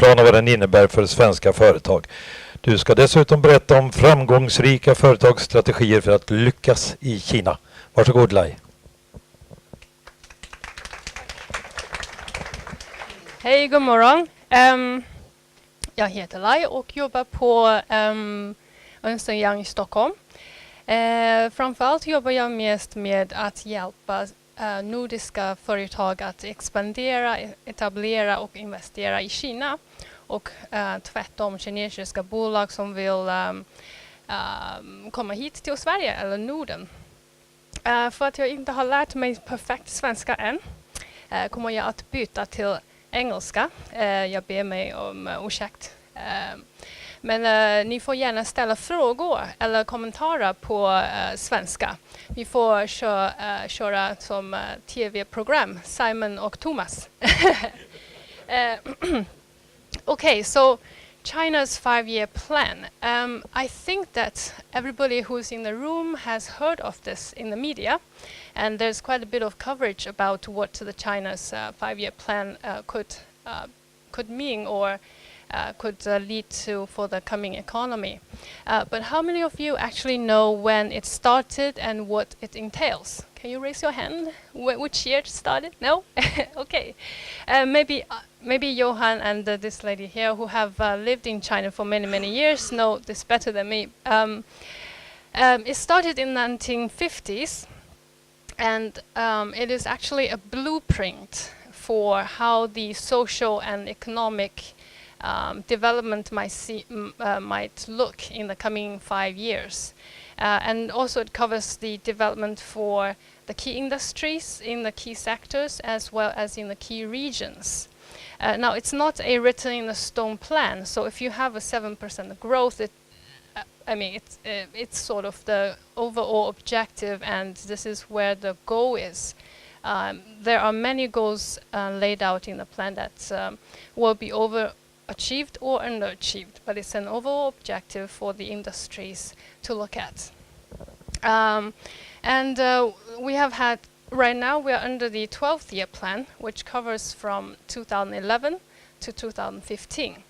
femårsplan och vad den innebär för svenska företag. Du ska dessutom berätta om framgångsrika företagsstrategier för att lyckas i Kina. Varsågod Lai. Hej, god morgon. Jag heter Lai och jobbar på Ernst & Young i Stockholm. Framförallt jobbar jag mest med att hjälpa nordiska företag att expandera, etablera och investera i Kina. Och tvärtom kinesiska bolag som vill komma hit till Sverige eller Norden. För att jag inte har lärt mig perfekt svenska än kommer jag att byta till engelska. Jag ber mig om ursäkt. Men ni får gärna ställa frågor eller kommentarer på svenska. Vi får köra som tv-program, Simon och Thomas. Okay, so China's 5-year plan. I think that everybody who's in the room has heard of this in the media, and there's quite a bit of coverage about what the China's 5-year plan could mean or could lead to for the coming economy. But how many of you actually know when it started and what it entails? Can you raise your hand? Which year it started? No? Okay. Maybe Johan and this lady here who have lived in China for many, many years know this better than me. It started in the 1950s, and it is actually a blueprint for how the social and economic development might look in the coming 5 years. And also it covers the development for the key industries in the key sectors as well as in the key regions. Now it's not a written in the stone plan, so if you have a 7% growth, it's sort of the overall objective, and this is where the goal is. There are many goals laid out in the plan that will be overachieved or underachieved, but it's an overall objective for the industries to look at. We have had, right now we are under the 12th year plan, which covers from 2011 to 2015.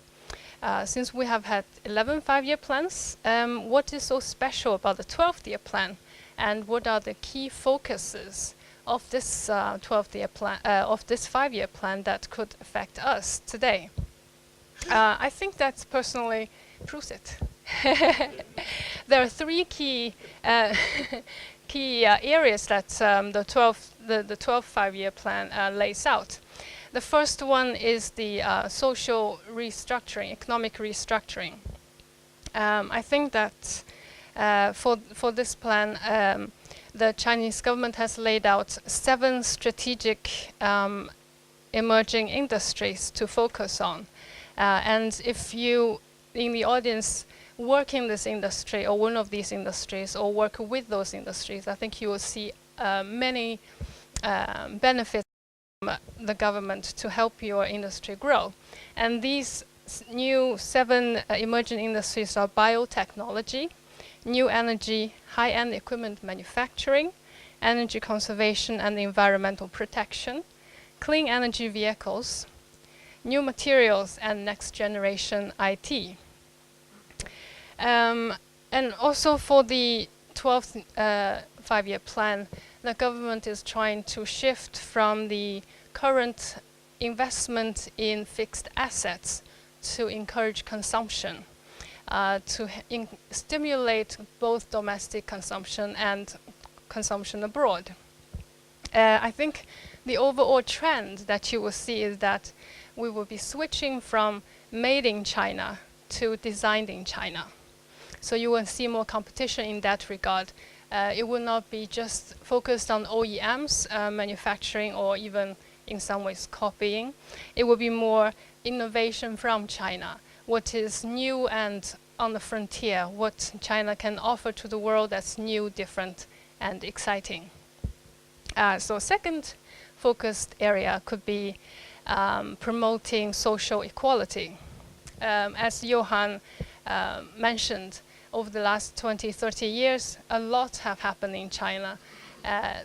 Since we have had 11 5-year plans, what is so special about the 12th year plan, and what are the key focuses of this 12th year plan, of this 5-year plan that could affect us today? I think that's personally proves it. There are 3 key areas that the 12th 5-year plan lays out. The first one is the social restructuring, economic restructuring. I think that for this plan, the Chinese government has laid out 7 strategic emerging industries to focus on. And if you, in the audience, work in this industry or one of these industries or work with those industries, I think you will see many benefits from the government to help your industry grow. And these new 7 emerging industries are biotechnology, new energy, high-end equipment manufacturing, energy conservation and environmental protection, clean energy vehicles, new materials, and next generation IT. And also for the 12th 5-year plan, the government is trying to shift from the current investment in fixed assets to encourage consumption, to stimulate both domestic consumption and consumption abroad. I think the overall trend that you will see is that we will be switching from made in China to designed in China. So you will see more competition in that regard. It will not be just focused on OEMs, manufacturing, or even in some ways copying. It will be more innovation from China. What is new and on the frontier, what China can offer to the world that's new, different, and exciting. So second focused area could be promoting social equality. As Johan mentioned, over the last 20-30 years, a lot have happened in China.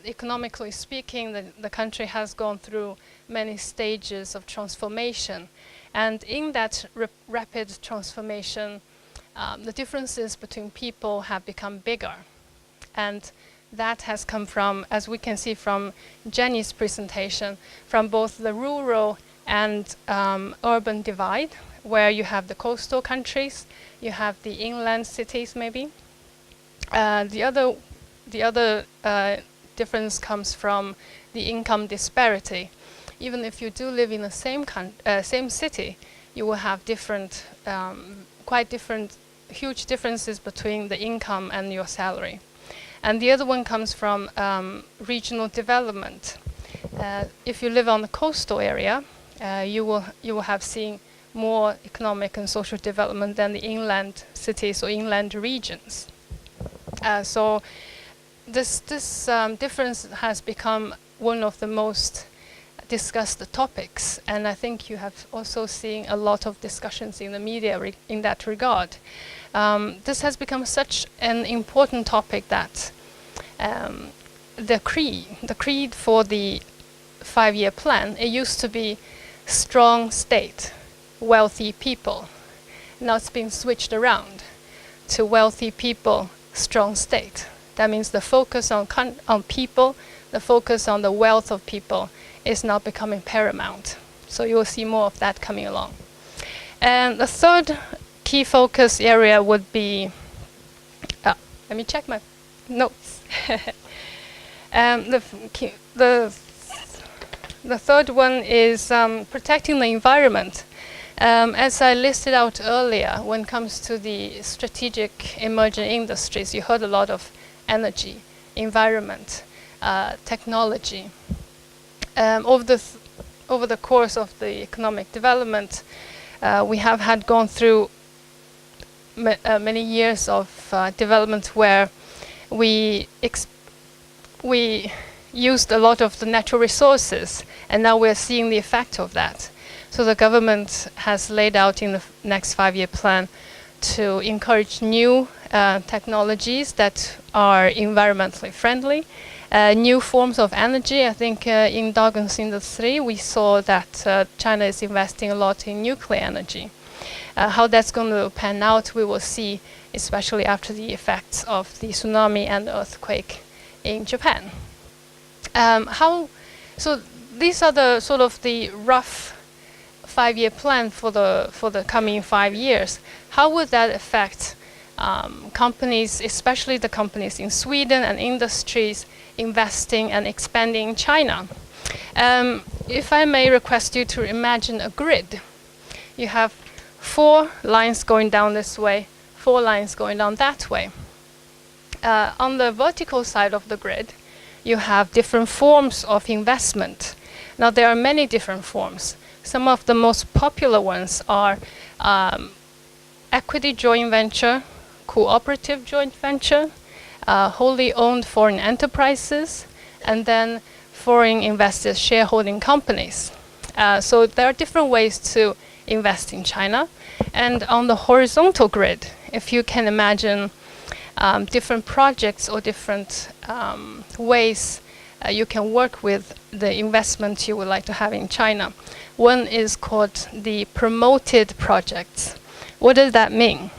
Economically speaking, the country has gone through many stages of transformation. And in that rapid transformation, the differences between people have become bigger. And that has come from, as we can see from Jenny's presentation, from both the rural and urban divide, where you have the coastal countries, you have the inland cities maybe. The other difference comes from the income disparity. Even if you do live in the same city, you will have different, quite different, huge differences between the income and your salary. And the other one comes from regional development. If you live on the coastal area, you will have seen more economic and social development than the inland cities or inland regions. So this difference has become one of the most discussed topics, and I think you have also seen a lot of discussions in the media in that regard. This has become such an important topic that the creed for the 5-year plan, it used to be strong state, wealthy people. Now it's been switched around to wealthy people, strong state. That means the focus on people, the focus on the wealth of people is now becoming paramount. So you will see more of that coming along. And the third key focus area would be, let me check my notes. The third one is protecting the environment. As I listed out earlier, when it comes to the strategic emerging industries, you heard a lot of energy, environment, technology. Over the course of the economic development, we have gone through many years of development where we used a lot of the natural resources, and now we're seeing the effect of that. So the government has laid out in the next 5-year plan to encourage new technologies that are environmentally friendly, new forms of energy. I think in Dagens Industri we saw that China is investing a lot in nuclear energy. How that's going to pan out, we will see, especially after the effects of the tsunami and the earthquake in Japan. So these are the sort of the rough 5-year plan for the coming 5 years. How would that affect companies, especially the companies in Sweden and industries investing and expanding in China? If I may request you to imagine a grid. You have 4 lines going down this way, 4 lines going down that way. On the vertical side of the grid, you have different forms of investment. Now there are many different forms. Some of the most popular ones are equity joint venture, cooperative joint venture, wholly owned foreign enterprises, and then foreign investors shareholding companies. So there are different ways to invest in China. And on the horizontal grid, if you can imagine different projects or different ways you can work with the investment you would like to have in China. One is called the promoted projects. What does that mean?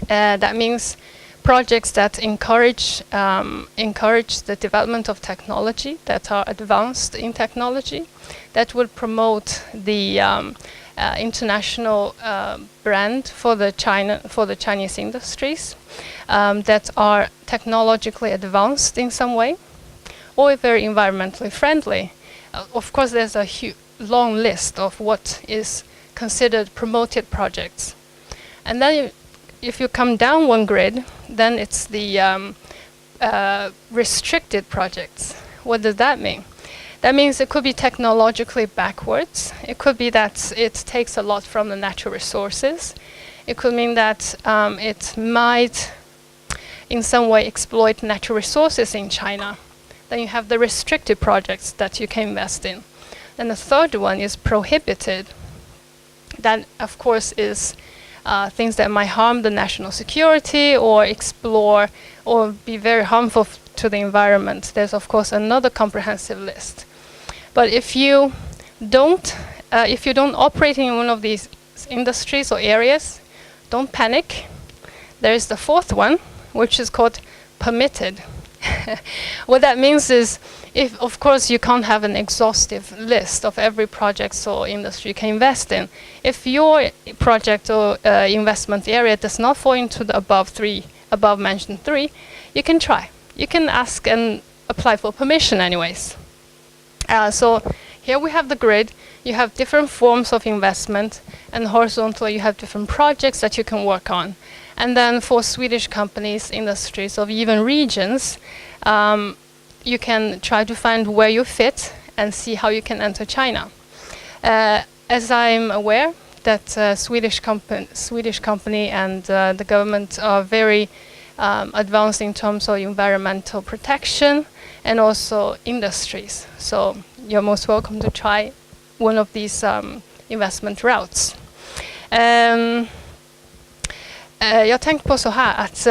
That means projects that encourage the development of technology, that are advanced in technology, that will promote the international brand for the Chinese industries, that are technologically advanced in some way, or very environmentally friendly. Of course, there's a long list of what is considered promoted projects. And then if you come down one grid, then it's the restricted projects. What does that mean? That means it could be technologically backwards. It could be that it takes a lot from the natural resources. It could mean that it might in some way exploit natural resources in China. Then you have the restricted projects that you can invest in. Then the third one is prohibited. That, of course, is things that might harm the national security or explore or be very harmful to the environment. There's, of course, another comprehensive list. But if you don't if you don't operate in one of these industries or areas, don't panic. There is the fourth one, which is called permitted. What that means is, if of course you can't have an exhaustive list of every project or industry you can invest in. If your project or investment area does not fall into the above mentioned three, you can try. You can ask and apply for permission anyways. So here we have the grid. You have different forms of investment, and horizontally you have different projects that you can work on. And then for Swedish companies, industries, or even regions, you can try to find where you fit and see how you can enter China. As I'm aware that Swedish company and the government are very advanced in terms of environmental protection and also industries. So you're most welcome to try one of these investment routes. Jag tänkte på så här att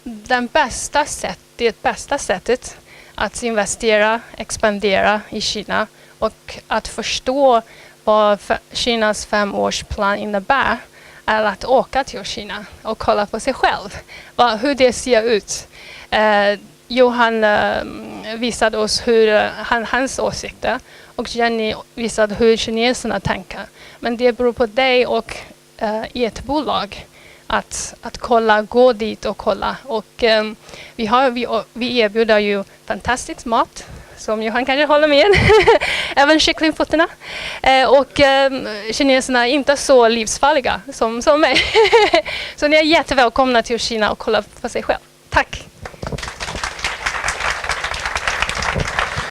det bästa sättet att investera, expandera i Kina och att förstå vad Kinas femårsplan innebär är att åka till Kina och kolla på sig själv, hur det ser ut. Johan visade oss hans åsikter och Jenny visade hur kineserna tänker. Men det beror på dig och ert bolag att kolla, gå dit och kolla. Och vi erbjuder ju fantastisk mat, som Johan kanske håller med. Även kycklingfötterna. Och kineserna är inte så livsfarliga som mig. Så ni är jättevälkomna till Kina och kolla på sig själv. Tack!